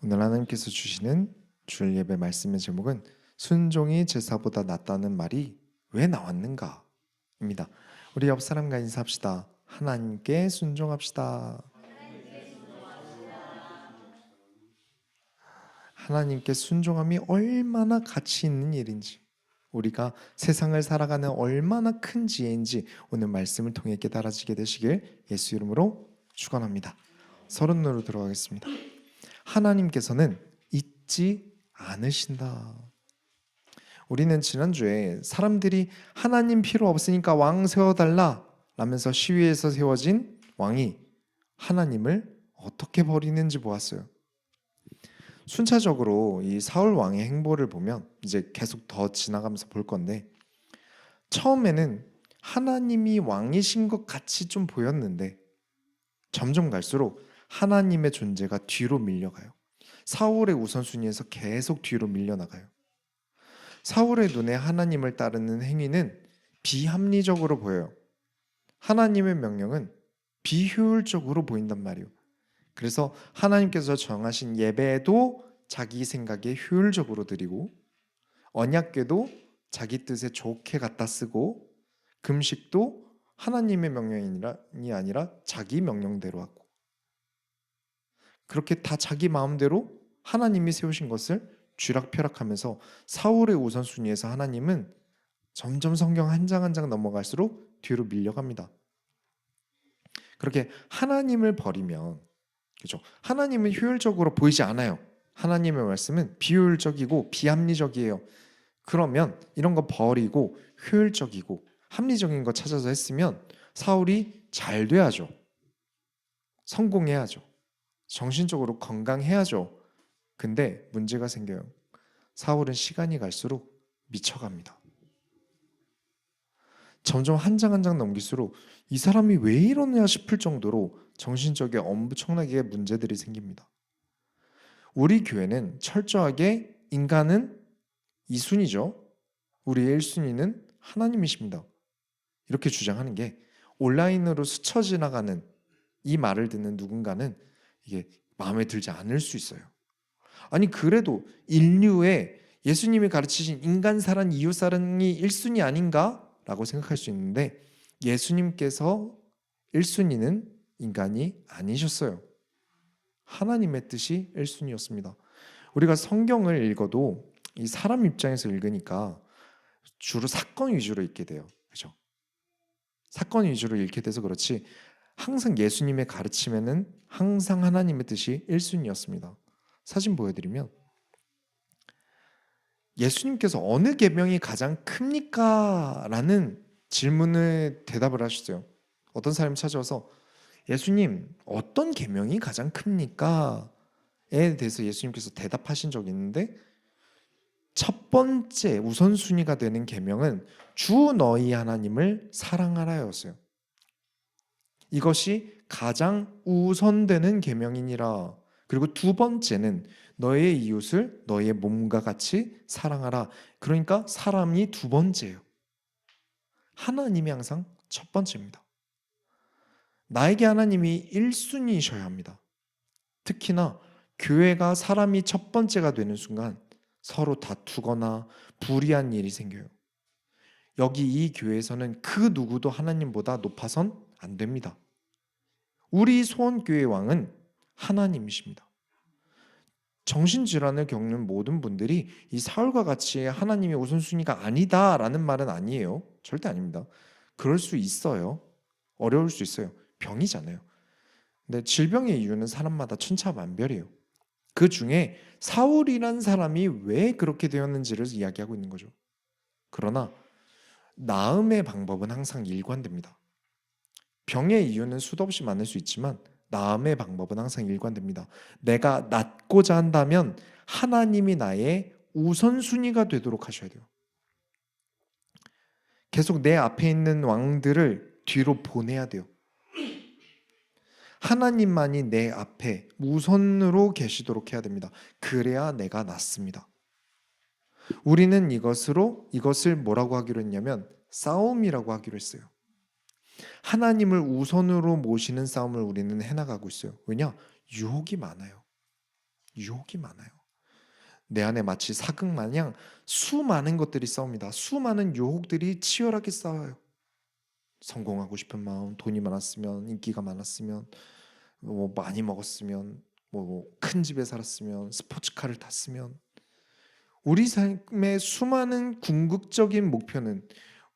오늘 하나님께서 주시는 주일 예배 말씀의 제목은 순종이 제사보다 낫다는 말이 왜 나왔는가? 입니다. 우리 옆 사람과 인사합시다. 하나님께 순종합시다. 하나님께 순종함이 얼마나 가치 있는 일인지, 우리가 세상을 살아가는 얼마나 큰 지혜인지 오늘 말씀을 통해 깨달아지게 되시길 예수 이름으로 축원합니다. 서론으로 들어가겠습니다. 하나님께서는 잊지 않으신다. 우리는 지난주에 사람들이 하나님 필요 없으니까 왕 세워달라 라면서 시위에서 세워진 왕이 하나님을 어떻게 버리는지 보았어요. 순차적으로 이 사울 왕의 행보를 보면 이제 계속 더 지나가면서 볼 건데, 처음에는 하나님이 왕이신 것 같이 좀 보였는데 점점 갈수록 하나님의 존재가 뒤로 밀려가요. 사울의 우선순위에서 계속 뒤로 밀려나가요. 사울의 눈에 하나님을 따르는 행위는 비합리적으로 보여요. 하나님의 명령은 비효율적으로 보인단 말이에요. 그래서 하나님께서 정하신 예배도 자기 생각에 효율적으로 드리고, 언약궤도 자기 뜻에 좋게 갖다 쓰고, 금식도 하나님의 명령이 아니라 자기 명령대로 하고, 그렇게 다 자기 마음대로 하나님이 세우신 것을 쥐락펴락하면서 사울의 우선순위에서 하나님은 점점 성경 한 장 한 장 넘어갈수록 뒤로 밀려갑니다. 그렇게 하나님을 버리면, 그죠? 하나님은 효율적으로 보이지 않아요. 하나님의 말씀은 비효율적이고 비합리적이에요. 그러면 이런 거 버리고 효율적이고 합리적인 거 찾아서 했으면 사울이 잘 돼야죠. 성공해야죠. 정신적으로 건강해야죠. 근데 문제가 생겨요. 사울은 시간이 갈수록 미쳐갑니다. 점점 한 장 한 장 넘길수록 이 사람이 왜 이러냐 싶을 정도로 정신적인 엄청나게 문제들이 생깁니다. 우리 교회는 철저하게 인간은 2순위죠. 우리의 1순위는 하나님이십니다. 이렇게 주장하는 게, 온라인으로 스쳐 지나가는 이 말을 듣는 누군가는 이게 마음에 들지 않을 수 있어요. 아니, 그래도 인류의 예수님이 가르치신 인간사랑 이웃사랑이 1순위 아닌가? 라고 생각할 수 있는데, 예수님께서 1순위는 인간이 아니셨어요. 하나님의 뜻이 1순위였습니다. 우리가 성경을 읽어도 이 사람 입장에서 읽으니까 주로 사건 위주로 읽게 돼요. 그렇죠? 사건 위주로 읽게 돼서 그렇지, 항상 예수님의 가르침에는 항상 하나님의 뜻이 1순위였습니다. 사진 보여드리면, 예수님께서 어느 계명이 가장 큽니까? 라는 질문을 대답을 하셨어요. 어떤 사람이 찾아와서 예수님, 어떤 계명이 가장 큽니까? 에 대해서 예수님께서 대답하신 적이 있는데, 첫 번째 우선순위가 되는 계명은 주 너희 하나님을 사랑하라였어요. 이것이 가장 우선되는 계명이니라. 그리고 두 번째는 너의 이웃을 너의 몸과 같이 사랑하라. 그러니까 사람이 두 번째예요. 하나님이 항상 첫 번째입니다. 나에게 하나님이 1순위셔야 합니다. 특히나 교회가 사람이 첫 번째가 되는 순간 서로 다투거나 불의한 일이 생겨요. 여기 이 교회에서는 그 누구도 하나님보다 높아선 안 됩니다. 우리 소원교회 왕은 하나님이십니다. 정신질환을 겪는 모든 분들이 이 사울과 같이 하나님의 우선순위가 아니다라는 말은 아니에요. 절대 아닙니다. 그럴 수 있어요. 어려울 수 있어요. 병이잖아요. 근데 질병의 이유는 사람마다 천차만별이에요. 그 중에 사울이란 사람이 왜 그렇게 되었는지를 이야기하고 있는 거죠. 그러나 나음의 방법은 항상 일관됩니다. 병의 이유는 수도 없이 많을 수 있지만 나음의 방법은 항상 일관됩니다. 내가 낫고자 한다면 하나님이 나의 우선순위가 되도록 하셔야 돼요. 계속 내 앞에 있는 왕들을 뒤로 보내야 돼요. 하나님만이 내 앞에 우선으로 계시도록 해야 됩니다. 그래야 내가 낫습니다. 우리는 이것을 뭐라고 하기로 했냐면 싸움이라고 하기로 했어요. 하나님을 우선으로 모시는 싸움을 우리는 해나가고 있어요. 왜냐? 유혹이 많아요. 유혹이 많아요. 내 안에 마치 사극 마냥 수많은 것들이 싸웁니다. 수많은 유혹들이 치열하게 싸워요. 성공하고 싶은 마음, 돈이 많았으면, 인기가 많았으면, 뭐 많이 먹었으면, 뭐 큰 집에 살았으면, 스포츠카를 탔으면, 우리 삶의 수많은 궁극적인 목표는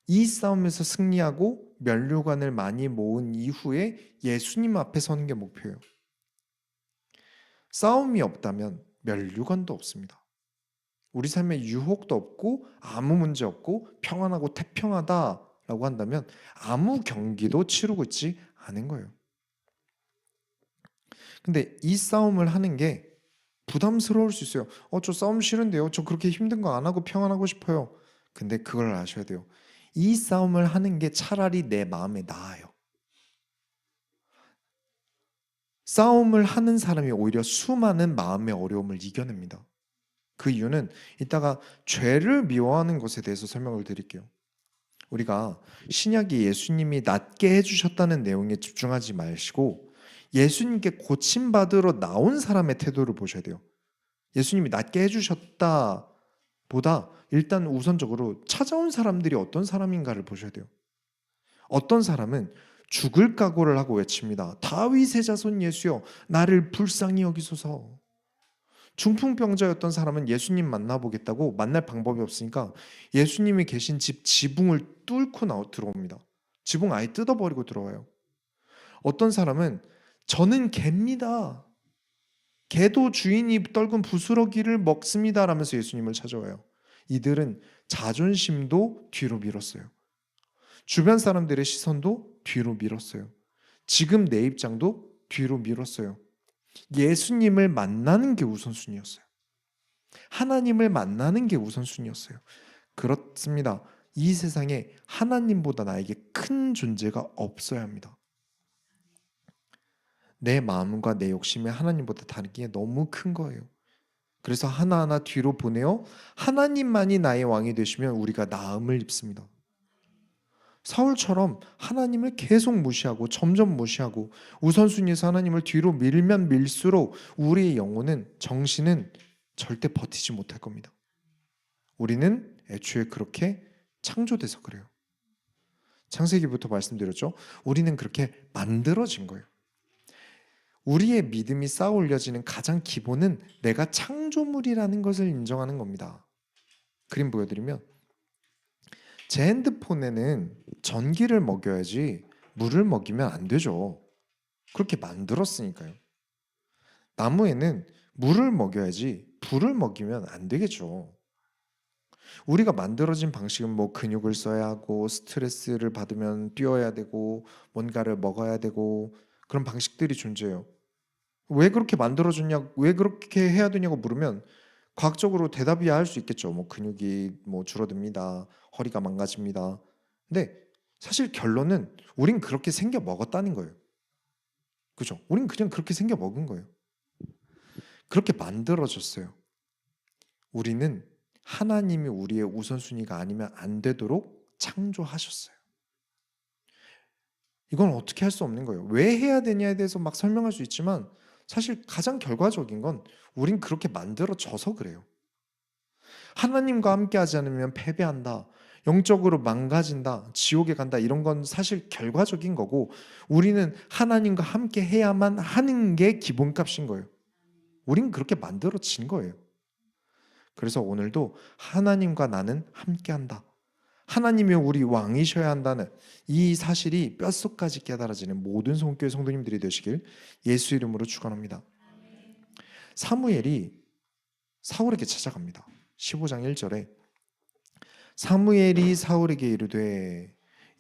이 싸움에서 승리하고 면류관을 많이 모은 이후에 예수님 앞에 서는 게 목표예요. 싸움이 없다면 면류관도 없습니다. 우리 삶에 유혹도 없고 아무 문제 없고 평안하고 태평하다라고 한다면 아무 경기도 치르고 있지 않은 거예요. 근데 이 싸움을 하는 게 부담스러울 수 있어요. 저 싸움 싫은데요. 저 그렇게 힘든 거 안 하고 평안하고 싶어요. 근데 그걸 아셔야 돼요. 이 싸움을 하는 게 차라리 내 마음에 나아요. 싸움을 하는 사람이 오히려 수많은 마음의 어려움을 이겨냅니다. 그 이유는 이따가 죄를 미워하는 것에 대해서 설명을 드릴게요. 우리가 신약이 예수님이 낫게 해주셨다는 내용에 집중하지 마시고 예수님께 고침받으러 나온 사람의 태도를 보셔야 돼요. 예수님이 낫게 해주셨다 보다 일단 우선적으로 찾아온 사람들이 어떤 사람인가를 보셔야 돼요. 어떤 사람은 죽을 각오를 하고 외칩니다. 다윗의 자손 예수여 나를 불쌍히 여기소서. 중풍병자였던 사람은 예수님 만나보겠다고 만날 방법이 없으니까 예수님이 계신 집 지붕을 뚫고 들어옵니다. 지붕 아예 뜯어버리고 들어와요. 어떤 사람은 저는 개입니다. 개도 주인이 떨군 부스러기를 먹습니다 라면서 예수님을 찾아와요. 이들은 자존심도 뒤로 밀었어요. 주변 사람들의 시선도 뒤로 밀었어요. 지금 내 입장도 뒤로 밀었어요. 예수님을 만나는 게 우선순위였어요. 하나님을 만나는 게 우선순위였어요. 그렇습니다. 이 세상에 하나님보다 나에게 큰 존재가 없어야 합니다. 내 마음과 내 욕심이 하나님보다 다르기에 너무 큰 거예요. 그래서 하나하나 뒤로 보내어 하나님만이 나의 왕이 되시면 우리가 나음을 입습니다. 사울처럼 하나님을 계속 무시하고 점점 무시하고 우선순위에서 하나님을 뒤로 밀면 밀수록 우리의 영혼은 정신은 절대 버티지 못할 겁니다. 우리는 애초에 그렇게 창조돼서 그래요. 창세기부터 말씀드렸죠. 우리는 그렇게 만들어진 거예요. 우리의 믿음이 쌓아 올려지는 가장 기본은 내가 창조물이라는 것을 인정하는 겁니다. 그림 보여드리면 제 핸드폰에는 전기를 먹여야지 물을 먹이면 안 되죠. 그렇게 만들었으니까요. 나무에는 물을 먹여야지 불을 먹이면 안 되겠죠. 우리가 만들어진 방식은 뭐 근육을 써야 하고 스트레스를 받으면 뛰어야 되고 뭔가를 먹어야 되고 그런 방식들이 존재해요. 왜 그렇게 만들어졌냐, 왜 그렇게 해야 되냐고 물으면 과학적으로 대답이야 할 수 있겠죠. 뭐 근육이 뭐 줄어듭니다. 허리가 망가집니다. 근데 사실 결론은 우린 그렇게 생겨 먹었다는 거예요. 그죠? 우린 그냥 그렇게 생겨 먹은 거예요. 그렇게 만들어졌어요. 우리는 하나님이 우리의 우선순위가 아니면 안 되도록 창조하셨어요. 이건 어떻게 할 수 없는 거예요. 왜 해야 되냐에 대해서 막 설명할 수 있지만 사실 가장 결과적인 건 우린 그렇게 만들어져서 그래요. 하나님과 함께 하지 않으면 패배한다. 영적으로 망가진다. 지옥에 간다. 이런 건 사실 결과적인 거고 우리는 하나님과 함께 해야만 하는 게 기본값인 거예요. 우린 그렇게 만들어진 거예요. 그래서 오늘도 하나님과 나는 함께 한다. 하나님이 우리 왕이셔야 한다는 이 사실이 뼛속까지 깨달아지는 모든 성교회 성도님들이 되시길 예수 이름으로 축원합니다. 사무엘이 사울에게 찾아갑니다. 15장 1절에 사무엘이 사울에게 이르되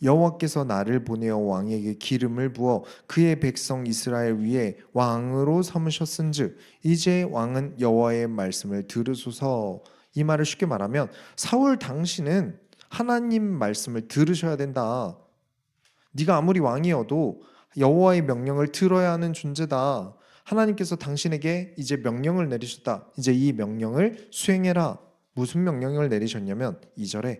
여호와께서 나를 보내어 왕에게 기름을 부어 그의 백성 이스라엘 위에 왕으로 삼으셨은즉 이제 왕은 여호와의 말씀을 들으소서. 이 말을 쉽게 말하면 사울 당신은 하나님 말씀을 들으셔야 된다. 네가 아무리 왕이어도 여호와의 명령을 들어야 하는 존재다. 하나님께서 당신에게 이제 명령을 내리셨다. 이제 이 명령을 수행해라. 무슨 명령을 내리셨냐면 2절에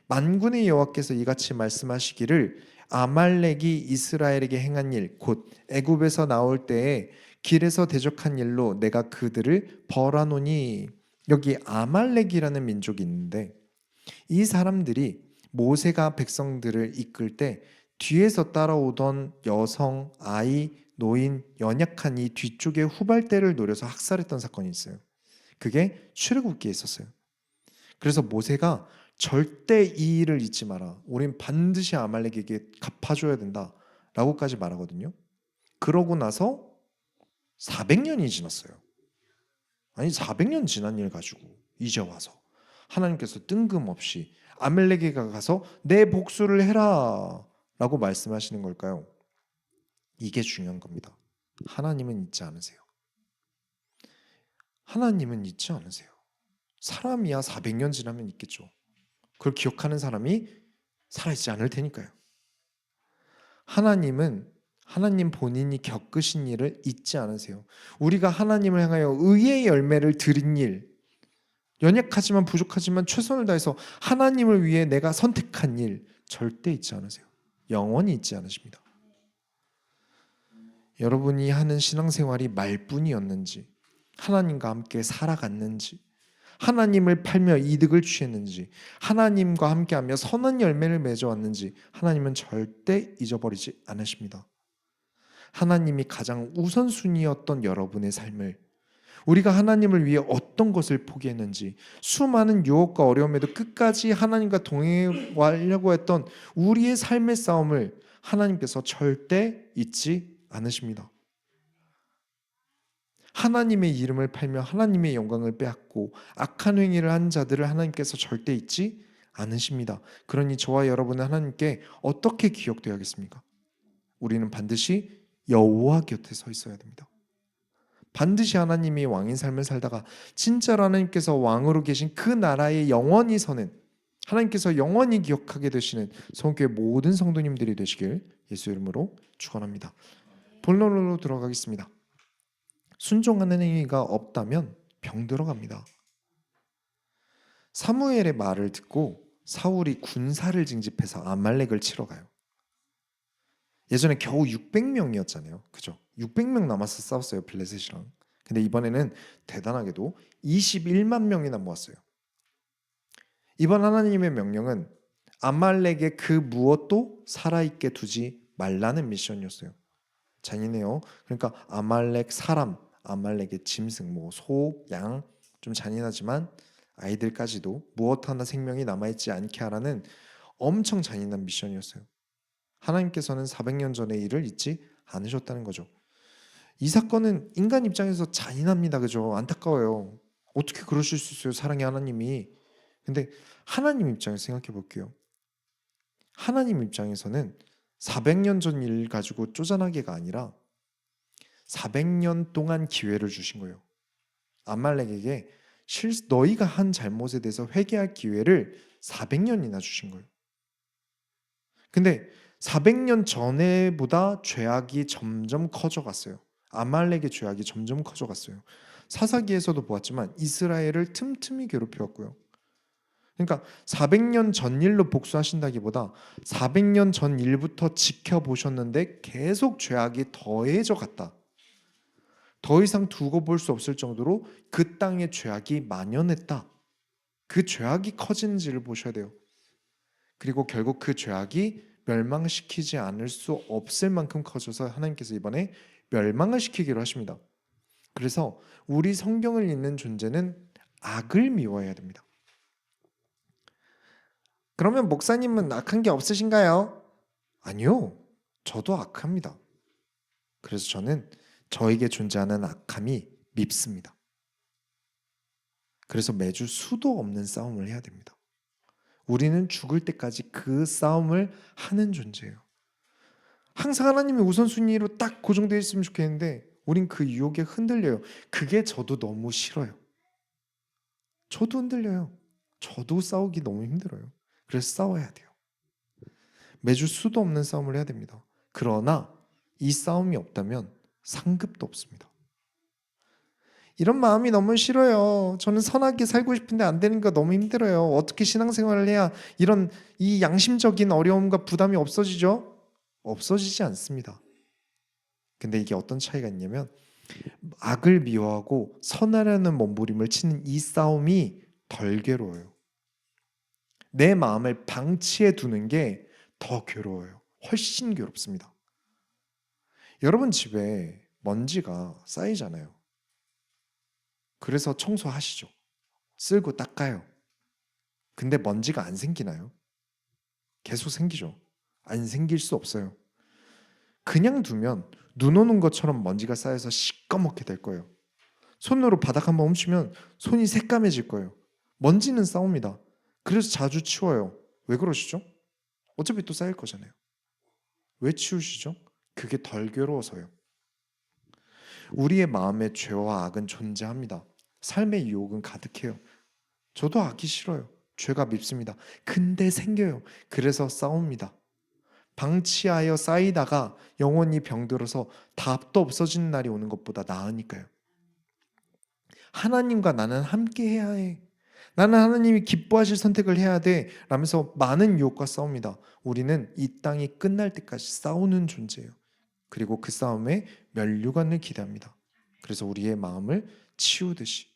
만군의 여호와께서 이같이 말씀하시기를 아말렉이 이스라엘에게 행한 일 곧 애굽에서 나올 때에 길에서 대적한 일로 내가 그들을 벌하노니. 여기 아말렉이라는 민족이 있는데 이 사람들이 모세가 백성들을 이끌 때 뒤에서 따라오던 여성, 아이, 노인, 연약한 이 뒤쪽에 후발대를 노려서 학살했던 사건이 있어요. 그게 출애굽기에 있었어요. 그래서 모세가 절대 이 일을 잊지 마라. 우린 반드시 아말렉에게 갚아줘야 된다. 라고까지 말하거든요. 그러고 나서 400년이 지났어요. 아니 400년 지난 일 가지고 이제 와서 하나님께서 뜬금없이 아말렉에게 가서 내 복수를 해라 라고 말씀하시는 걸까요? 이게 중요한 겁니다. 하나님은 잊지 않으세요. 하나님은 잊지 않으세요. 사람이야 400년 지나면 있겠죠. 그걸 기억하는 사람이 살아있지 않을 테니까요. 하나님은 하나님 본인이 겪으신 일을 잊지 않으세요. 우리가 하나님을 향하여 의의 열매를 드린 일, 연약하지만 부족하지만 최선을 다해서 하나님을 위해 내가 선택한 일 절대 잊지 않으세요. 영원히 잊지 않으십니다. 여러분이 하는 신앙생활이 말뿐이었는지, 하나님과 함께 살아갔는지, 하나님을 팔며 이득을 취했는지, 하나님과 함께하며 선한 열매를 맺어왔는지 하나님은 절대 잊어버리지 않으십니다. 하나님이 가장 우선순위였던 여러분의 삶을, 우리가 하나님을 위해 어떤 것을 포기했는지, 수많은 유혹과 어려움에도 끝까지 하나님과 동행하려고 했던 우리의 삶의 싸움을 하나님께서 절대 잊지 않으십니다. 하나님의 이름을 팔며 하나님의 영광을 빼앗고 악한 행위를 한 자들을 하나님께서 절대 잊지 않으십니다. 그러니 저와 여러분은 하나님께 어떻게 기억되어야겠습니까? 우리는 반드시 여호와 곁에 서 있어야 됩니다. 반드시 하나님이 왕인 삶을 살다가 진짜로 하나님께서 왕으로 계신 그 나라에 영원히 서는, 하나님께서 영원히 기억하게 되시는 성교회 모든 성도님들이 되시길 예수 이름으로 축원합니다. 본론으로 들어가겠습니다. 순종하는 행위가 없다면 병들어갑니다. 사무엘의 말을 듣고 사울이 군사를 징집해서 아말렉을 치러 가요. 예전에 겨우 600명이었잖아요. 그죠? 600명 남아서 싸웠어요, 블레셋이랑. 근데 이번에는 대단하게도 21만 명이나 모았어요. 이번 하나님의 명령은 아말렉의 그 무엇도 살아있게 두지 말라는 미션이었어요. 잔인해요. 그러니까 아말렉 사람, 아말렉의 짐승, 뭐 소, 양, 좀 잔인하지만 아이들까지도 무엇 하나 생명이 남아있지 않게 하라는 엄청 잔인한 미션이었어요. 하나님께서는 400년 전의 일을 잊지 않으셨다는 거죠. 이 사건은 인간 입장에서 잔인합니다. 그죠? 안타까워요. 어떻게 그러실 수 있어요? 사랑의 하나님이. 근데 하나님 입장에서 생각해 볼게요. 하나님 입장에서는 400년 전 일 가지고 쪼잔하게가 아니라 400년 동안 기회를 주신 거예요. 아말렉에게 너희가 한 잘못에 대해서 회개할 기회를 400년이나 주신 거예요. 근데 400년 전에보다 죄악이 점점 커져갔어요. 아말렉의 죄악이 점점 커져갔어요. 사사기에서도 보았지만 이스라엘을 틈틈이 괴롭혔고요. 그러니까 400년 전 일로 복수하신다기보다 400년 전 일부터 지켜보셨는데 계속 죄악이 더해져 갔다. 더 이상 두고 볼 수 없을 정도로 그 땅에 죄악이 만연했다. 그 죄악이 커지는지를 보셔야 돼요. 그리고 결국 그 죄악이 멸망시키지 않을 수 없을 만큼 커져서 하나님께서 이번에 멸망을 시키기로 하십니다. 그래서 우리 성경을 읽는 존재는 악을 미워해야 됩니다. 그러면 목사님은 악한 게 없으신가요? 아니요. 저도 악합니다. 그래서 저는 저에게 존재하는 악함이 밉습니다. 그래서 매주 수도 없는 싸움을 해야 됩니다. 우리는 죽을 때까지 그 싸움을 하는 존재예요. 항상 하나님이 우선순위로 딱 고정되어 있으면 좋겠는데 우린 그 유혹에 흔들려요. 그게 저도 너무 싫어요. 저도 흔들려요. 저도 싸우기 너무 힘들어요. 그래서 싸워야 돼요. 매주 수도 없는 싸움을 해야 됩니다. 그러나 이 싸움이 없다면 상급도 없습니다. 이런 마음이 너무 싫어요. 저는 선하게 살고 싶은데 안 되는 거 너무 힘들어요. 어떻게 신앙생활을 해야 이런 이 양심적인 어려움과 부담이 없어지죠? 없어지지 않습니다. 근데 이게 어떤 차이가 있냐면 악을 미워하고 선하려는 몸부림을 치는 이 싸움이 덜 괴로워요. 내 마음을 방치해 두는 게 더 괴로워요. 훨씬 괴롭습니다. 여러분 집에 먼지가 쌓이잖아요. 그래서 청소하시죠. 쓸고 닦아요. 근데 먼지가 안 생기나요? 계속 생기죠. 안 생길 수 없어요. 그냥 두면 눈 오는 것처럼 먼지가 쌓여서 시꺼멓게 될 거예요. 손으로 바닥 한번 훔치면 손이 새까매질 거예요. 먼지는 싸웁니다. 그래서 자주 치워요. 왜 그러시죠? 어차피 또 쌓일 거잖아요. 왜 치우시죠? 그게 덜 괴로워서요. 우리의 마음에 죄와 악은 존재합니다. 삶의 유혹은 가득해요. 저도 악이 싫어요. 죄가 밉습니다. 근데 생겨요. 그래서 싸웁니다. 방치하여 쌓이다가 영원히 병들어서 답도 없어지는 날이 오는 것보다 나으니까요. 하나님과 나는 함께 해야 해. 나는 하나님이 기뻐하실 선택을 해야 돼. 라면서 많은 유혹과 싸웁니다. 우리는 이 땅이 끝날 때까지 싸우는 존재예요. 그리고 그 싸움에 면류관을 기대합니다. 그래서 우리의 마음을 치우듯이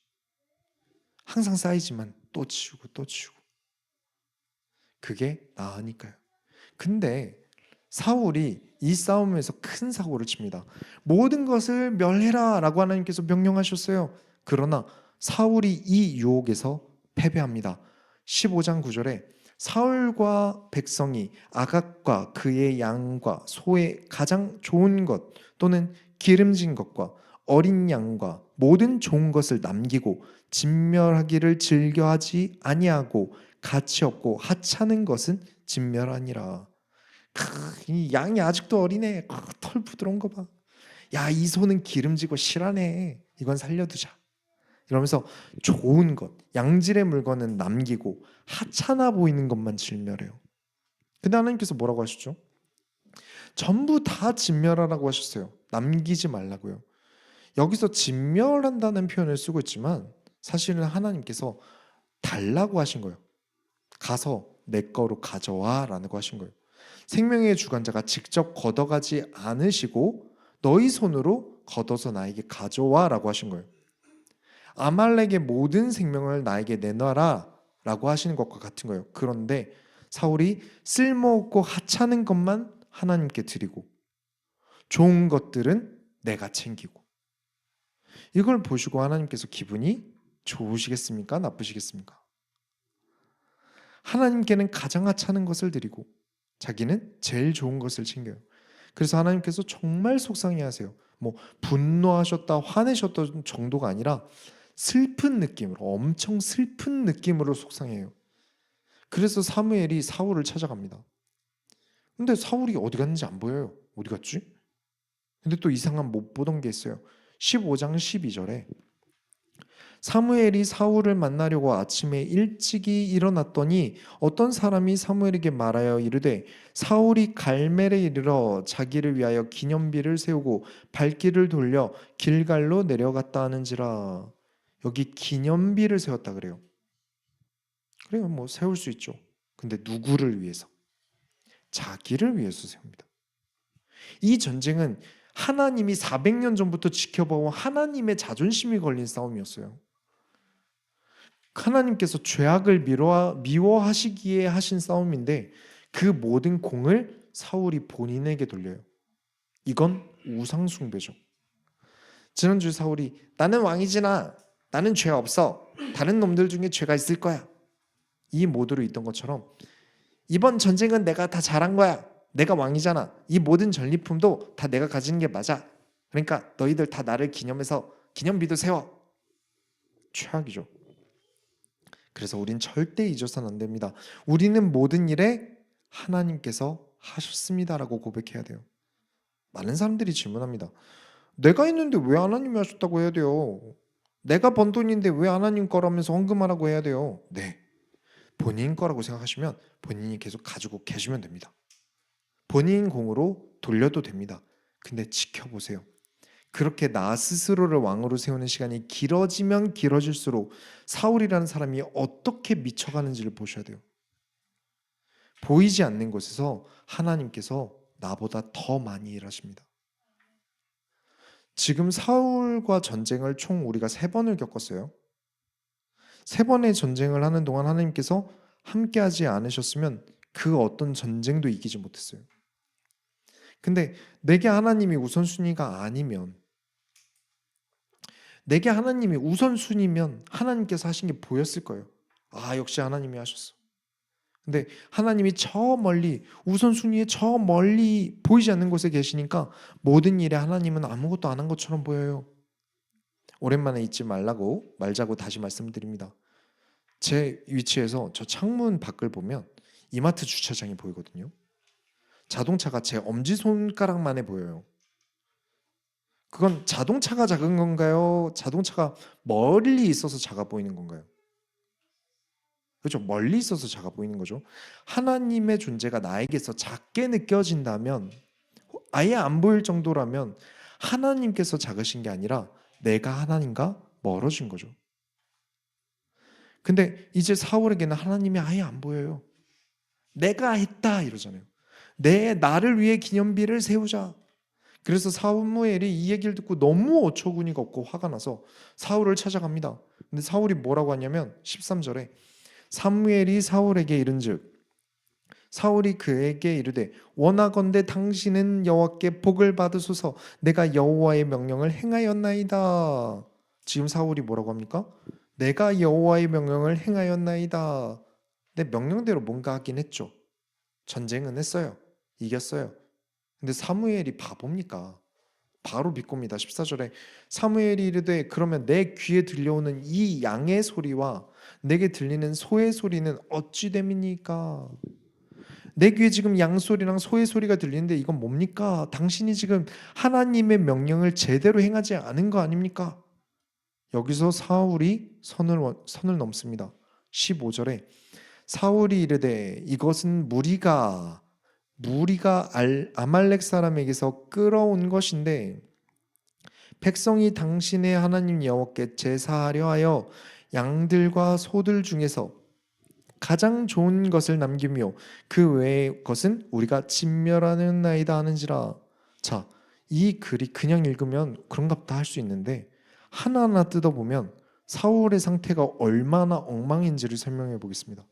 항상 쌓이지만 또 치우고 또 치우고 그게 나으니까요. 근데 사울이 이 싸움에서 큰 사고를 칩니다. 모든 것을 멸해라 라고 하나님께서 명령하셨어요. 그러나 사울이 이 유혹에서 패배합니다. 15장 9절에 사울과 백성이 아각과 그의 양과 소의 가장 좋은 것 또는 기름진 것과 어린 양과 모든 좋은 것을 남기고 진멸하기를 즐겨하지 아니하고 가치 없고 하찮은 것은 진멸하니라. 이 양이 아직도 어리네. 털 부드러운 거 봐. 야, 이 소는 기름지고 실하네. 이건 살려두자. 이러면서 좋은 것, 양질의 물건은 남기고 하찮아 보이는 것만 진멸해요. 근데 하나님께서 뭐라고 하셨죠? 전부 다 진멸하라고 하셨어요. 남기지 말라고요. 여기서 진멸한다는 표현을 쓰고 있지만 사실은 하나님께서 달라고 하신 거예요. 가서 내 거로 가져와 라고 하신 거예요. 생명의 주관자가 직접 걷어가지 않으시고 너희 손으로 걷어서 나에게 가져와 라고 하신 거예요. 아말렉의 모든 생명을 나에게 내놔라 라고 하시는 것과 같은 거예요. 그런데 사울이 쓸모없고 하찮은 것만 하나님께 드리고 좋은 것들은 내가 챙기고 이걸 보시고 하나님께서 기분이 좋으시겠습니까? 나쁘시겠습니까? 하나님께는 가장 하찮은 것을 드리고 자기는 제일 좋은 것을 챙겨요. 그래서 하나님께서 정말 속상해하세요. 뭐 분노하셨다, 화내셨던 정도가 아니라 슬픈 느낌으로, 엄청 슬픈 느낌으로 속상해요. 그래서 사무엘이 사울을 찾아갑니다. 근데 사울이 어디 갔는지 안 보여요. 어디 갔지? 근데 또 이상한 못 보던 게 있어요. 15장 12절에 사무엘이 사울을 만나려고 아침에 일찍이 일어났더니 어떤 사람이 사무엘에게 말하여 이르되 사울이 갈멜에 이르러 자기를 위하여 기념비를 세우고 발길을 돌려 길갈로 내려갔다 하는지라. 여기 기념비를 세웠다 그래요. 그래요, 뭐 세울 수 있죠. 근데 누구를 위해서? 자기를 위해서 세웁니다. 이 전쟁은 하나님이 400년 전부터 지켜봐온 하나님의 자존심이 걸린 싸움이었어요. 하나님께서 죄악을 미워하시기에 하신 싸움인데 그 모든 공을 사울이 본인에게 돌려요. 이건 우상 숭배죠. 지난주 사울이 나는 왕이지나 나는 죄 없어. 다른 놈들 중에 죄가 있을 거야. 이 모드로 있던 것처럼 이번 전쟁은 내가 다 잘한 거야. 내가 왕이잖아. 이 모든 전리품도 다 내가 가지는 게 맞아. 그러니까 너희들 다 나를 기념해서 기념비도 세워. 최악이죠. 그래서 우린 절대 잊어서는 안 됩니다. 우리는 모든 일에 하나님께서 하셨습니다라고 고백해야 돼요. 많은 사람들이 질문합니다. 내가 있는데 왜 하나님이 하셨다고 해야 돼요? 내가 번 돈인데 왜 하나님 거라면서 헌금하라고 해야 돼요? 네, 본인 거라고 생각하시면 본인이 계속 가지고 계시면 됩니다. 본인 공으로 돌려도 됩니다. 근데 지켜보세요. 그렇게 나 스스로를 왕으로 세우는 시간이 길어지면 길어질수록 사울이라는 사람이 어떻게 미쳐가는지를 보셔야 돼요. 보이지 않는 곳에서 하나님께서 나보다 더 많이 일하십니다. 지금 사울과 전쟁을 총 우리가 3번을 겪었어요. 3번의 전쟁을 하는 동안 하나님께서 함께하지 않으셨으면 그 어떤 전쟁도 이기지 못했어요. 근데 내게 하나님이 우선순위가 아니면, 내게 하나님이 우선순위면 하나님께서 하신 게 보였을 거예요. 아, 역시 하나님이 하셨어. 근데 하나님이 저 멀리, 우선순위에 저 멀리 보이지 않는 곳에 계시니까 모든 일에 하나님은 아무것도 안 한 것처럼 보여요. 오랜만에 잊지 말자고 다시 말씀드립니다. 제 위치에서 저 창문 밖을 보면 이마트 주차장이 보이거든요. 자동차가 제 엄지손가락만해 보여요. 그건 자동차가 작은 건가요? 자동차가 멀리 있어서 작아 보이는 건가요? 그렇죠. 멀리 있어서 작아 보이는 거죠. 하나님의 존재가 나에게서 작게 느껴진다면, 아예 안 보일 정도라면 하나님께서 작으신 게 아니라 내가 하나님과 멀어진 거죠. 근데 이제 사울에게는 하나님이 아예 안 보여요. 내가 했다 이러잖아요. 나를 위해 기념비를 세우자. 그래서 사무엘이 이 얘기를 듣고 너무 어처구니가 없고 화가 나서 사울을 찾아갑니다. 근데 사울이 뭐라고 하냐면 13절에 사무엘이 사울에게 이른즉 사울이 그에게 이르되 원하건대 당신은 여호와께 복을 받으소서 내가 여호와의 명령을 행하였나이다. 지금 사울이 뭐라고 합니까? 내가 여호와의 명령을 행하였나이다. 내 명령대로 뭔가 하긴 했죠. 전쟁은 했어요. 이겼어요. 근데 사무엘이 바보입니까? 바로 비꼬입니다. 14절에 사무엘이 이르되 그러면 내 귀에 들려오는 이 양의 소리와 내게 들리는 소의 소리는 어찌 됨이니까? 내 귀에 지금 양 소리랑 소의 소리가 들리는데 이건 뭡니까? 당신이 지금 하나님의 명령을 제대로 행하지 않은 거 아닙니까? 여기서 사울이 선을 넘습니다. 15절에 사울이 이르되 이것은 무리가 아말렉 사람에게서 끌어온 것인데 백성이 당신의 하나님 여호와께 제사하려 하여 양들과 소들 중에서 가장 좋은 것을 남기며 그 외의 것은 우리가 진멸하는 나이다 하는지라. 자, 이 글이 그냥 읽으면 그런갑다 할 수 있는데 하나하나 뜯어보면 사울의 상태가 얼마나 엉망인지를 설명해 보겠습니다.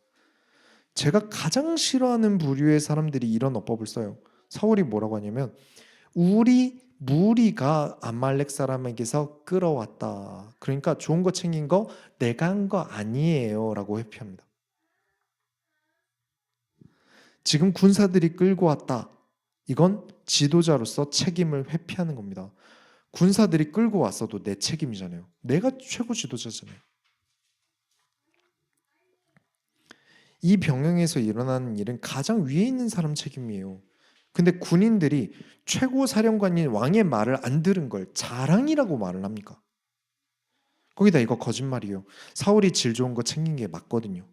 제가 가장 싫어하는 부류의 사람들이 이런 어법을 써요. 사울이 뭐라고 하냐면 우리 무리가 아말렉 사람에게서 끌어왔다. 그러니까 좋은 거 챙긴 거 내가 한 거 아니에요 라고 회피합니다. 지금 군사들이 끌고 왔다. 이건 지도자로서 책임을 회피하는 겁니다. 군사들이 끌고 왔어도 내 책임이잖아요. 내가 최고 지도자잖아요. 이 병영에서 일어나는 일은 가장 위에 있는 사람 책임이에요. 근데 군인들이 최고 사령관인 왕의 말을 안 들은 걸 자랑이라고 말을 합니까? 거기다 이거 거짓말이에요. 사울이 질 좋은 거 챙긴 게 맞거든요.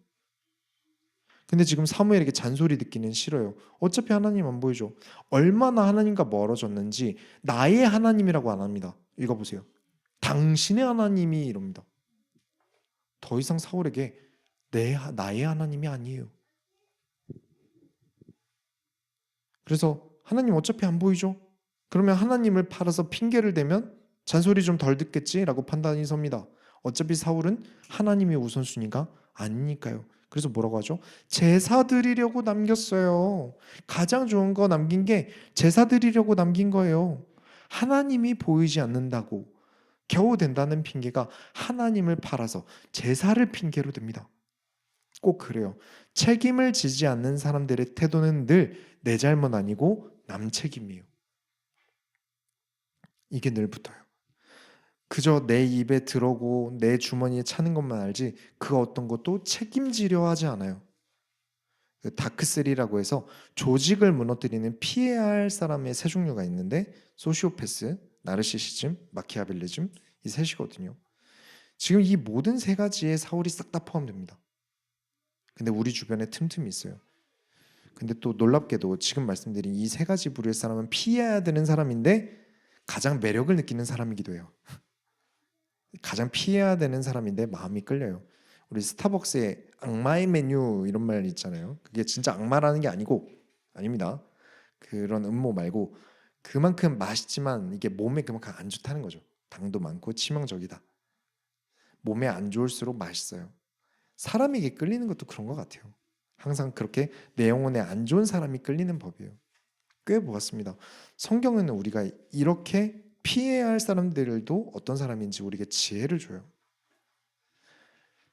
근데 지금 사무엘에게 잔소리 듣기는 싫어요. 어차피 하나님 안 보이죠. 얼마나 하나님과 멀어졌는지 나의 하나님이라고 안 합니다. 읽어보세요. 당신의 하나님이 이럽니다. 더 이상 사울에게 나의 하나님이 아니에요. 그래서 하나님 어차피 안 보이죠? 그러면 하나님을 팔아서 핑계를 대면 잔소리 좀 덜 듣겠지라고 판단이 섭니다. 어차피 사울은 하나님의 우선순위가 아니니까요. 그래서 뭐라고 하죠? 제사 드리려고 남겼어요. 가장 좋은 거 남긴 게 제사 드리려고 남긴 거예요. 하나님이 보이지 않는다고 겨우 된다는 핑계가 하나님을 팔아서 제사를 핑계로 듭니다. 꼭 그래요. 책임을 지지 않는 사람들의 태도는 늘 내 잘못 아니고 남 책임이에요. 이게 늘 붙어요. 그저 내 입에 들어오고 내 주머니에 차는 것만 알지 그 어떤 것도 책임지려 하지 않아요. 다크3라고 해서 조직을 무너뜨리는 피해야 할 사람의 세 종류가 있는데 소시오패스, 나르시시즘, 마키아벨리즘 이 셋이거든요. 지금 이 모든 세 가지에 사울이 싹 다 포함됩니다. 근데 우리 주변에 틈틈이 있어요. 근데 또 놀랍게도 지금 말씀드린 이 세 가지 부류의 사람은 피해야 되는 사람인데 가장 매력을 느끼는 사람이기도 해요. 가장 피해야 되는 사람인데 마음이 끌려요. 우리 스타벅스의 악마의 메뉴 이런 말 있잖아요. 그게 진짜 악마라는 게 아니고 아닙니다. 그런 음모 말고 그만큼 맛있지만 이게 몸에 그만큼 안 좋다는 거죠. 당도 많고 치명적이다. 몸에 안 좋을수록 맛있어요. 사람에게 끌리는 것도 그런 것 같아요. 항상 그렇게 내 영혼에 안 좋은 사람이 끌리는 법이에요. 꽤 보았습니다. 성경은 우리가 이렇게 피해야 할 사람들도 어떤 사람인지 우리에게 지혜를 줘요.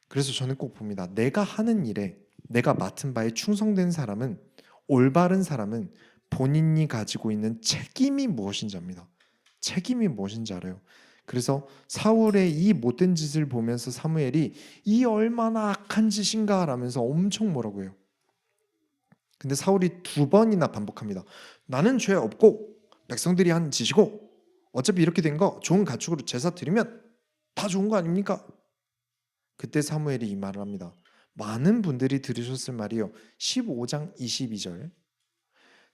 그래서 저는 꼭 봅니다. 내가 하는 일에 내가 맡은 바에 충성된 사람은, 올바른 사람은 본인이 가지고 있는 책임이 무엇인지 압니다. 책임이 무엇인지 알아요. 그래서 사울의 이 못된 짓을 보면서 사무엘이 이 얼마나 악한 짓인가 라면서 엄청 뭐라고 해요. 근데 사울이 2번이나 반복합니다. 나는 죄 없고 백성들이 한 짓이고 어차피 이렇게 된 거 좋은 가축으로 제사 드리면 다 좋은 거 아닙니까? 그때 사무엘이 이 말을 합니다. 많은 분들이 들으셨을 말이요. 15장 22절.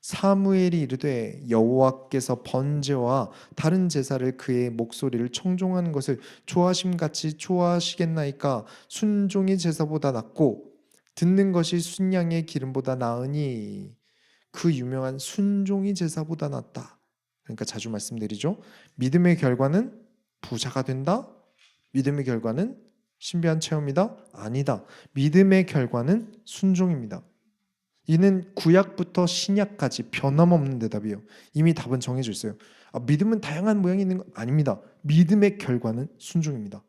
사무엘이 이르되 여호와께서 번제와 다른 제사를 그의 목소리를 청종하는 것을 좋아하심같이 좋아하시겠나이까. 순종이 제사보다 낫고 듣는 것이 순양의 기름보다 나으니. 그 유명한 순종이 제사보다 낫다. 그러니까 자주 말씀드리죠. 믿음의 결과는 부자가 된다. 믿음의 결과는 신비한 체험이다? 아니다. 믿음의 결과는 순종입니다. 이는 구약부터 신약까지 변함없는 대답이에요. 이미 답은 정해져 있어요. 믿음은 다양한 모양이 있는 거 아닙니다. 믿음의 결과는 순종입니다.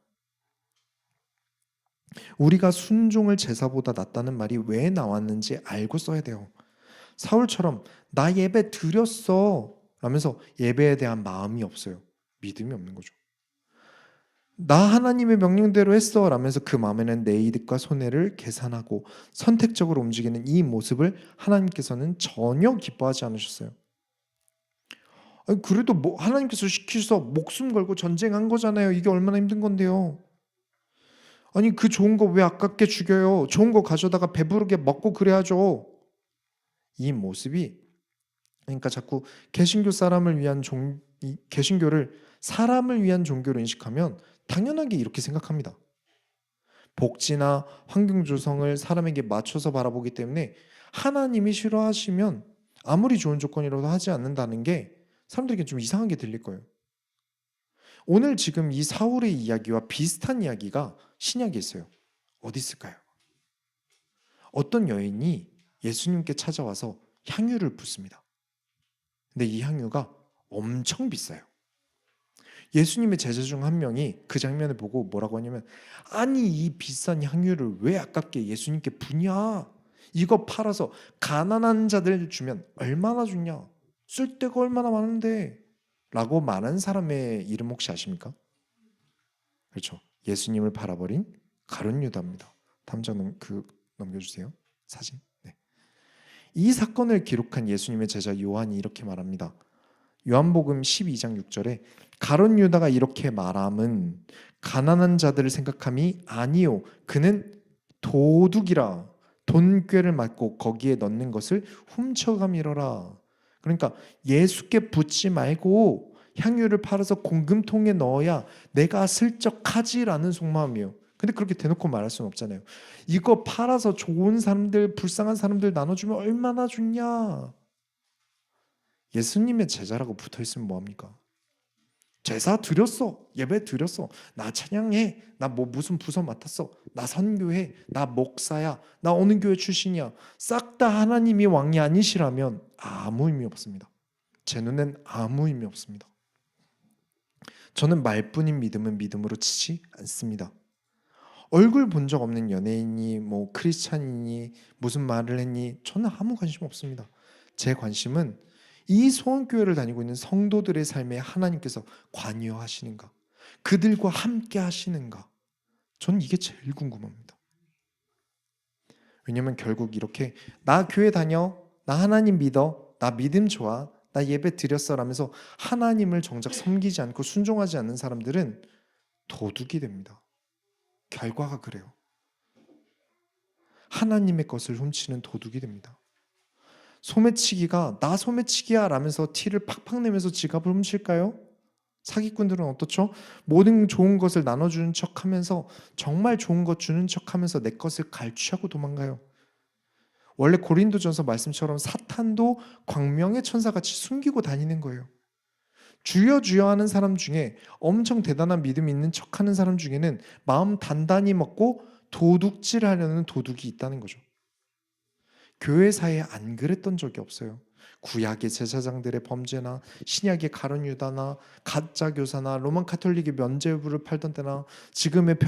우리가 순종을 제사보다 낫다는 말이 왜 나왔는지 알고 써야 돼요. 사울처럼 나 예배 드렸어 라면서 예배에 대한 마음이 없어요. 믿음이 없는 거죠. 나 하나님의 명령대로 했어 라면서 그 마음에는 내 이득과 손해를 계산하고 선택적으로 움직이는 이 모습을 하나님께서는 전혀 기뻐하지 않으셨어요. 아니, 그래도 하나님께서 시키셔서 목숨 걸고 전쟁한 거잖아요. 이게 얼마나 힘든 건데요. 아니 그 좋은 거 왜 아깝게 죽여요? 좋은 거 가져다가 배부르게 먹고 그래야죠. 이 모습이, 그러니까 자꾸 개신교 사람을 위한 개신교를 사람을 위한 종교로 인식하면 당연하게 이렇게 생각합니다. 복지나 환경 조성을 사람에게 맞춰서 바라보기 때문에 하나님이 싫어하시면 아무리 좋은 조건이라도 하지 않는다는 게 사람들에게 좀 이상하게 들릴 거예요. 오늘 지금 이 사울의 이야기와 비슷한 이야기가 신약에 있어요. 어디 있을까요? 어떤 여인이 예수님께 찾아와서 향유를 붓습니다. 근데 이 향유가 엄청 비싸요. 예수님의 제자 중 한 명이 그 장면을 보고 뭐라고 하냐면, 아니 이 비싼 향유를 왜 아깝게 예수님께 부냐? 이거 팔아서 가난한 자들 주면 얼마나 좋냐? 쓸 데가 얼마나 많은데 라고 말한 사람의 이름 혹시 아십니까? 그렇죠. 예수님을 팔아버린 가룟 유다입니다. 다음 장 넘겨주세요. 사진. 네. 이 사건을 기록한 예수님의 제자 요한이 이렇게 말합니다. 요한복음 12장 6절에 가룟 유다가 이렇게 말함은 가난한 자들을 생각함이 아니요 그는 도둑이라 돈꾀를 맞고 거기에 넣는 것을 훔쳐감이러라. 그러니까 예수께 붓지 말고 향유를 팔아서 공금통에 넣어야 내가 슬쩍 하지라는 속마음이에요. 근데 그렇게 대놓고 말할 수는 없잖아요. 이거 팔아서 좋은 사람들, 불쌍한 사람들 나눠주면 얼마나 좋냐. 예수님의 제자라고 붙어있으면 뭐합니까? 제사 드렸어. 예배 드렸어. 나 찬양해. 나 무슨 부서 맡았어. 나 선교해. 나 목사야. 나 어느 교회 출신이야. 싹 다 하나님이 왕이 아니시라면 아무 의미 없습니다. 제 눈엔 아무 의미 없습니다. 저는 말뿐인 믿음은 믿음으로 치지 않습니다. 얼굴 본 적 없는 연예인이 크리스찬이니 무슨 말을 했니 저는 아무 관심 없습니다. 제 관심은 이 소원교회를 다니고 있는 성도들의 삶에 하나님께서 관여하시는가, 그들과 함께 하시는가, 저는 이게 제일 궁금합니다. 왜냐하면 결국 이렇게 나 교회 다녀, 나 하나님 믿어, 나 믿음 좋아, 나 예배 드렸어 라면서 하나님을 정작 섬기지 않고 순종하지 않는 사람들은 도둑이 됩니다. 결과가 그래요. 하나님의 것을 훔치는 도둑이 됩니다. 소매치기가 나 소매치기야 라면서 티를 팍팍 내면서 지갑을 훔칠까요? 사기꾼들은 어떻죠? 모든 좋은 것을 나눠주는 척하면서 정말 좋은 것 주는 척하면서 내 것을 갈취하고 도망가요. 원래 고린도전서 말씀처럼 사탄도 광명의 천사같이 숨기고 다니는 거예요. 주여 주여 하는 사람 중에 엄청 대단한 믿음이 있는 척하는 사람 중에는 마음 단단히 먹고 도둑질하려는 도둑이 있다는 거죠. 교회사에 안 그랬던 적이 없어요. 구약의 제사장들의 범죄나 신약의 가룟 유다나 가짜 교사나 로만 카톨릭의 면죄부를 팔던 때나 지금의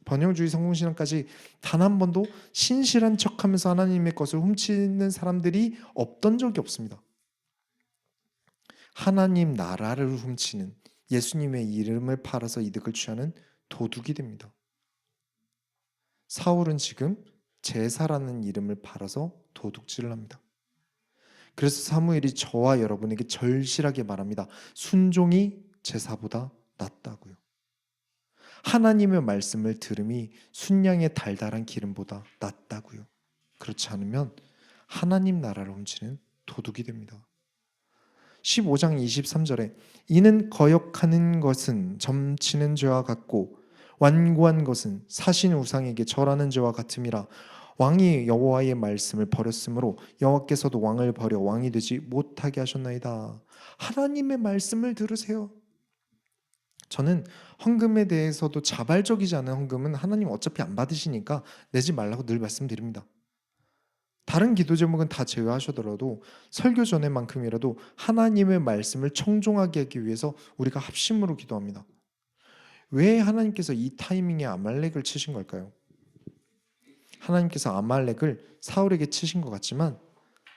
번영주의 성공신앙까지 단 한 번도 신실한 척하면서 하나님의 것을 훔치는 사람들이 없던 적이 없습니다. 하나님 나라를 훔치는, 예수님의 이름을 팔아서 이득을 취하는 도둑이 됩니다. 사울은 지금 제사라는 이름을 팔아서 도둑질을 합니다. 그래서 사무엘이 저와 여러분에게 절실하게 말합니다. 순종이 제사보다 낫다고요. 하나님의 말씀을 들음이 순양의 달달한 기름보다 낫다고요. 그렇지 않으면 하나님 나라를 훔치는 도둑이 됩니다. 15장 23절에 이는 거역하는 것은 점치는 죄와 같고 완고한 것은 사신 우상에게 절하는 죄와 같음이라. 왕이 여호와의 말씀을 버렸으므로 여호와께서도 왕을 버려 왕이 되지 못하게 하셨나이다. 하나님의 말씀을 들으세요. 저는 헌금에 대해서도 자발적이지 않은 헌금은 하나님 어차피 안 받으시니까 내지 말라고 늘 말씀드립니다. 다른 기도 제목은 다 제외하셔더라도 설교 전에만큼이라도 하나님의 말씀을 청종하게 하기 위해서 우리가 합심으로 기도합니다. 왜 하나님께서 이 타이밍에 아말렉을 치신 걸까요? 하나님께서 아말렉을 사울에게 치신 것 같지만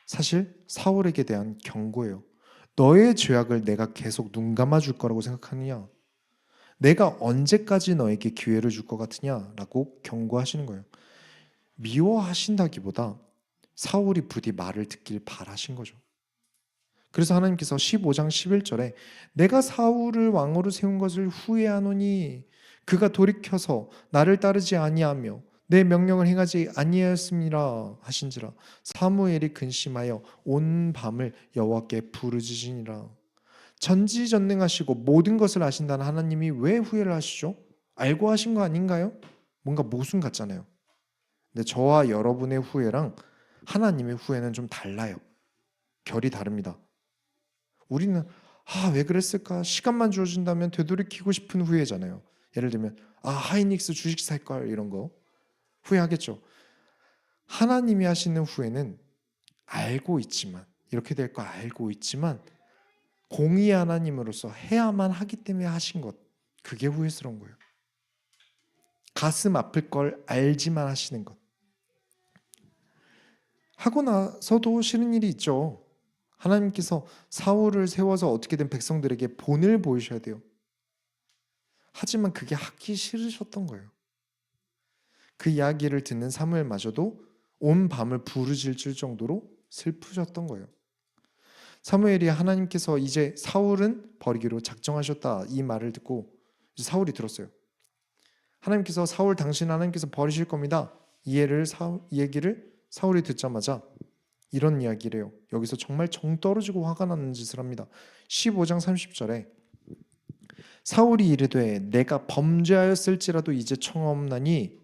사실 사울에게 대한 경고예요. 너의 죄악을 내가 계속 눈 감아줄 거라고 생각하느냐? 내가 언제까지 너에게 기회를 줄 것 같으냐? 라고 경고하시는 거예요. 미워하신다기보다 사울이 부디 말을 듣길 바라신 거죠. 그래서 하나님께서 15장 11절에 내가 사울을 왕으로 세운 것을 후회하노니 그가 돌이켜서 나를 따르지 아니하며 내 명령을 행하지 아니하였음이라 하신지라. 사무엘이 근심하여 온 밤을 여호와께 부르짖으니라. 전지전능하시고 모든 것을 아신다는 하나님이 왜 후회를 하시죠? 알고 하신 거 아닌가요? 뭔가 모순 같잖아요. 근데 저와 여러분의 후회랑 하나님의 후회는 좀 달라요. 결이 다릅니다. 우리는 왜 그랬을까? 시간만 주어진다면 되돌이키고 싶은 후회잖아요. 예를 들면 하이닉스 주식 살걸 이런 거 후회하겠죠. 하나님이 하시는 후회는 알고 있지만, 이렇게 될 거 알고 있지만 공의의 하나님으로서 해야만 하기 때문에 하신 것, 그게 후회스러운 거예요. 가슴 아플 걸 알지만 하시는 것. 하고 나서도 싫은 일이 있죠. 하나님께서 사울을 세워서 어떻게든 백성들에게 본을 보이셔야 돼요. 하지만 그게 하기 싫으셨던 거예요. 그 이야기를 듣는 사무엘마저도 온 밤을 부르짖을 정도로 슬프셨던 거예요. 사무엘이 하나님께서 이제 사울은 버리기로 작정하셨다 이 말을 듣고 사울이 들었어요. 하나님께서 사울 당신 하나님께서 버리실 겁니다. 이 얘기를 사울이 듣자마자 이런 이야기를 해요. 여기서 정말 정 떨어지고 화가 나는 짓을 합니다. 15장 30절에 사울이 이르되 내가 범죄하였을지라도 이제 청하옵나니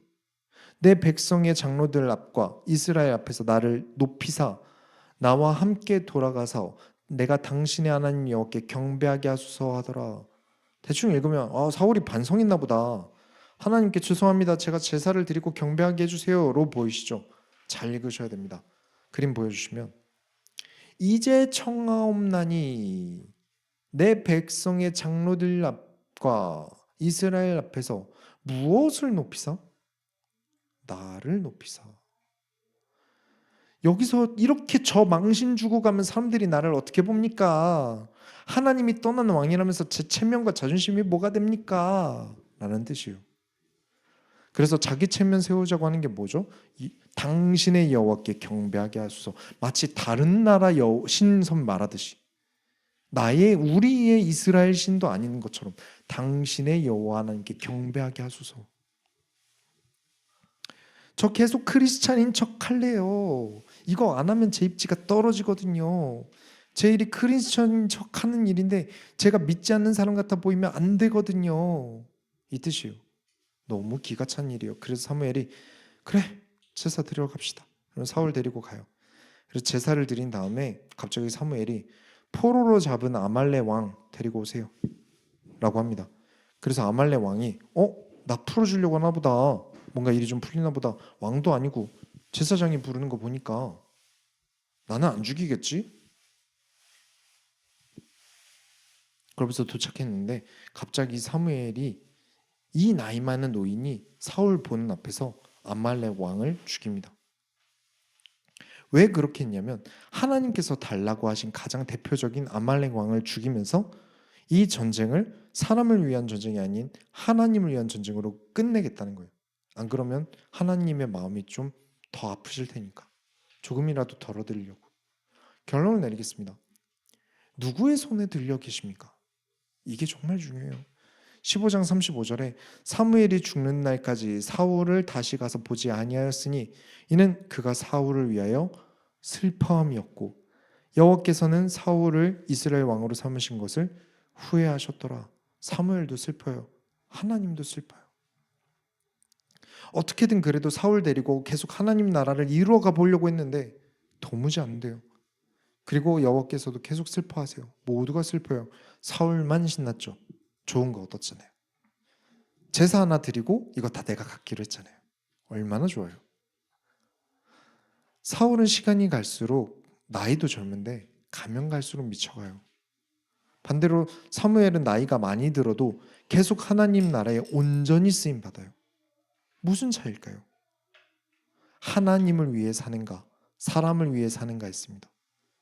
내 백성의 장로들 앞과 이스라엘 앞에서 나를 높이사 나와 함께 돌아가서 내가 당신의 하나님 여호와께 경배하게 하소서 하더라. 대충 읽으면 사울이 반성했나 보다. 하나님께 죄송합니다. 제가 제사를 드리고 경배하게 해주세요로 보이시죠? 잘 읽으셔야 됩니다. 그림 보여주시면 이제 청하옵나니 내 백성의 장로들 앞과 이스라엘 앞에서 무엇을 높이사? 나를 높이사. 여기서 이렇게 저 망신 주고 가면 사람들이 나를 어떻게 봅니까? 하나님이 떠난 왕이라면서 제 체면과 자존심이 뭐가 됩니까? 라는 뜻이에요. 그래서 자기 체면 세우자고 하는 게 뭐죠? 당신의 여호와께 경배하게 하소서. 마치 다른 나라 신선 말하듯이 우리의 이스라엘 신도 아닌 것처럼 당신의 여호와 하나님께 경배하게 하소서. 저 계속 크리스찬인 척 할래요. 이거 안 하면 제 입지가 떨어지거든요. 제 일이 크리스찬인 척 하는 일인데 제가 믿지 않는 사람 같아 보이면 안 되거든요. 이 뜻이에요. 너무 기가 찬 일이에요. 그래서 사무엘이 그래 제사 드리러 갑시다. 그럼 사울 데리고 가요. 그래서 제사를 드린 다음에 갑자기 사무엘이 포로로 잡은 아말렉 왕 데리고 오세요 라고 합니다. 그래서 아말렉 왕이 나 풀어주려고 하나 보다, 뭔가 일이 좀 풀리나 보다, 왕도 아니고 제사장이 부르는 거 보니까 나는 안 죽이겠지? 그러면서 도착했는데 갑자기 사무엘이, 이 나이 많은 노인이 사울 보는 앞에서 아말렉 왕을 죽입니다. 왜 그렇게 했냐면 하나님께서 달라고 하신 가장 대표적인 아말렉 왕을 죽이면서 이 전쟁을 사람을 위한 전쟁이 아닌 하나님을 위한 전쟁으로 끝내겠다는 거예요. 안 그러면 하나님의 마음이 좀 더 아프실 테니까 조금이라도 덜어드리려고. 결론을 내리겠습니다. 누구의 손에 들려 계십니까? 이게 정말 중요해요. 15장 35절에 사무엘이 죽는 날까지 사울을 다시 가서 보지 아니하였으니 이는 그가 사울을 위하여 슬퍼함이었고 여호와께서는 사울을 이스라엘 왕으로 삼으신 것을 후회하셨더라. 사무엘도 슬퍼요. 하나님도 슬퍼요. 어떻게든 그래도 사울 데리고 계속 하나님 나라를 이루어가 보려고 했는데 도무지 안 돼요. 그리고 여호와께서도 계속 슬퍼하세요. 모두가 슬퍼요. 사울만 신났죠. 좋은 거 얻었잖아요. 제사 하나 드리고 이거 다 내가 갖기로 했잖아요. 얼마나 좋아요. 사울은 시간이 갈수록 나이도 젊은데 가면 갈수록 미쳐가요. 반대로 사무엘은 나이가 많이 들어도 계속 하나님 나라에 온전히 쓰임 받아요. 무슨 차이일까요? 하나님을 위해 사는가, 사람을 위해 사는가 있습니다.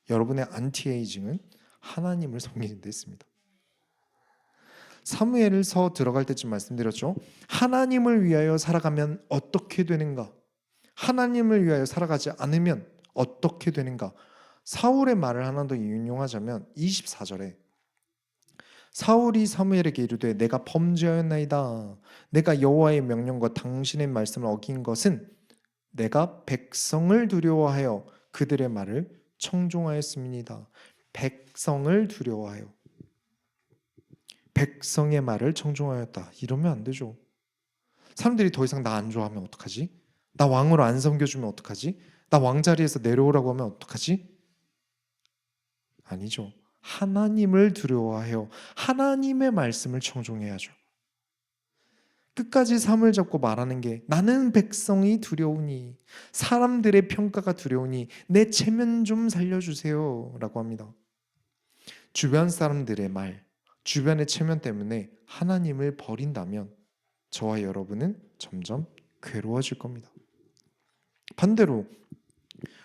여러분의 안티에이징은 하나님을 섬기는 데 있습니다. 사무엘서 들어갈 때쯤 말씀드렸죠. 하나님을 위하여 살아가면 어떻게 되는가? 하나님을 위하여 살아가지 않으면 어떻게 되는가? 사울의 말을 하나 더 인용하자면 24절에 사울이 사무엘에게 이르되 내가 범죄하였나이다. 내가 여호와의 명령과 당신의 말씀을 어긴 것은 내가 백성을 두려워하여 그들의 말을 청종하였음이니이다. 백성을 두려워하여 백성의 말을 청종하였다. 이러면 안 되죠. 사람들이 더 이상 나 안 좋아하면 어떡하지? 나 왕으로 안 섬겨주면 어떡하지? 나 왕자리에서 내려오라고 하면 어떡하지? 아니죠. 하나님을 두려워하여 하나님의 말씀을 청종해야죠. 끝까지 삶을 잡고 말하는 게 나는 백성이 두려우니 사람들의 평가가 두려우니 내 체면 좀 살려주세요 라고 합니다. 주변 사람들의 말, 주변의 체면 때문에 하나님을 버린다면 저와 여러분은 점점 괴로워질 겁니다. 반대로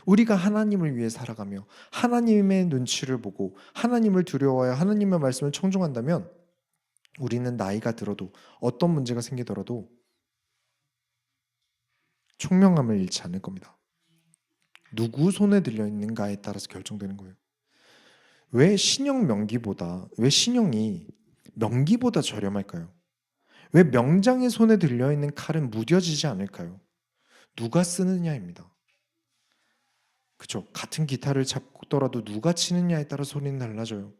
우리가 하나님을 위해 살아가며 하나님의 눈치를 보고 하나님을 두려워하여 하나님의 말씀을 청종한다면 우리는 나이가 들어도 어떤 문제가 생기더라도 총명함을 잃지 않을 겁니다. 누구 손에 들려 있는가에 따라서 결정되는 거예요. 왜 신형이 명기보다 저렴할까요? 왜 명장의 손에 들려 있는 칼은 무뎌지지 않을까요? 누가 쓰느냐입니다. 그렇죠? 같은 기타를 잡더라도 누가 치느냐에 따라 소리는 달라져요.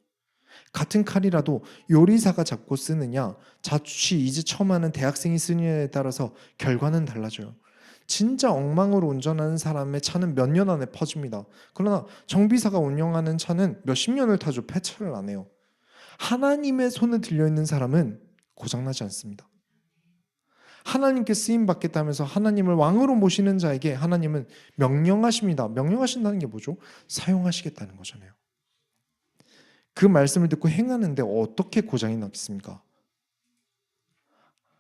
같은 칼이라도 요리사가 잡고 쓰느냐, 자취 이제 처음 하는 대학생이 쓰느냐에 따라서 결과는 달라져요. 진짜 엉망으로 운전하는 사람의 차는 몇 년 안에 퍼집니다. 그러나 정비사가 운영하는 차는 몇십 년을 타죠. 폐차를 안 해요. 하나님의 손에 들려있는 사람은 고장나지 않습니다. 하나님께 쓰임받겠다면서 하나님을 왕으로 모시는 자에게 하나님은 명령하십니다. 명령하신다는 게 뭐죠? 사용하시겠다는 거잖아요. 그 말씀을 듣고 행하는데 어떻게 고장이 나겠습니까?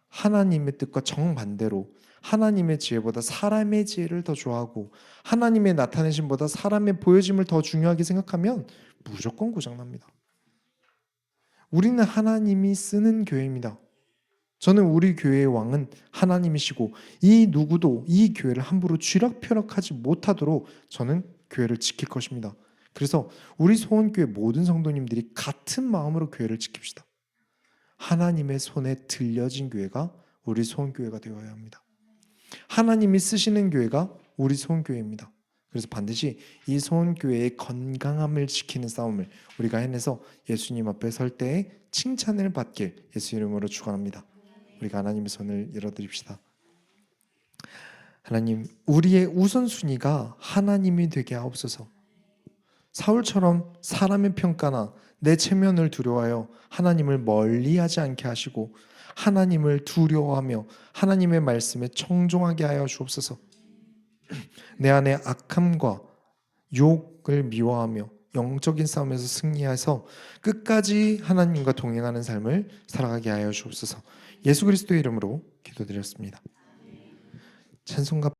하나님의 뜻과 정반대로 하나님의 지혜보다 사람의 지혜를 더 좋아하고 하나님의 나타내심보다 사람의 보여짐을 더 중요하게 생각하면 무조건 고장납니다. 우리는 하나님이 쓰는 교회입니다. 저는 우리 교회의 왕은 하나님이시고 이 누구도 이 교회를 함부로 쥐락펴락하지 못하도록 저는 교회를 지킬 것입니다. 그래서 우리 소원교회 모든 성도님들이 같은 마음으로 교회를 지킵시다. 하나님의 손에 들려진 교회가 우리 소원교회가 되어야 합니다. 하나님이 쓰시는 교회가 우리 소원교회입니다. 그래서 반드시 이 소원교회의 건강함을 지키는 싸움을 우리가 해내서 예수님 앞에 설 때에 칭찬을 받길 예수 이름으로 축원합니다. 우리가 하나님의 손을 열어드립시다. 하나님, 우리의 우선순위가 하나님이 되게 하옵소서. 사울처럼 사람의 평가나 내 체면을 두려워하여 하나님을 멀리하지 않게 하시고 하나님을 두려워하며 하나님의 말씀에 청종하게 하여 주옵소서. 내 안에 악함과 욕을 미워하며 영적인 싸움에서 승리해서 끝까지 하나님과 동행하는 삶을 살아가게 하여 주옵소서. 예수 그리스도의 이름으로 기도드렸습니다. 찬송가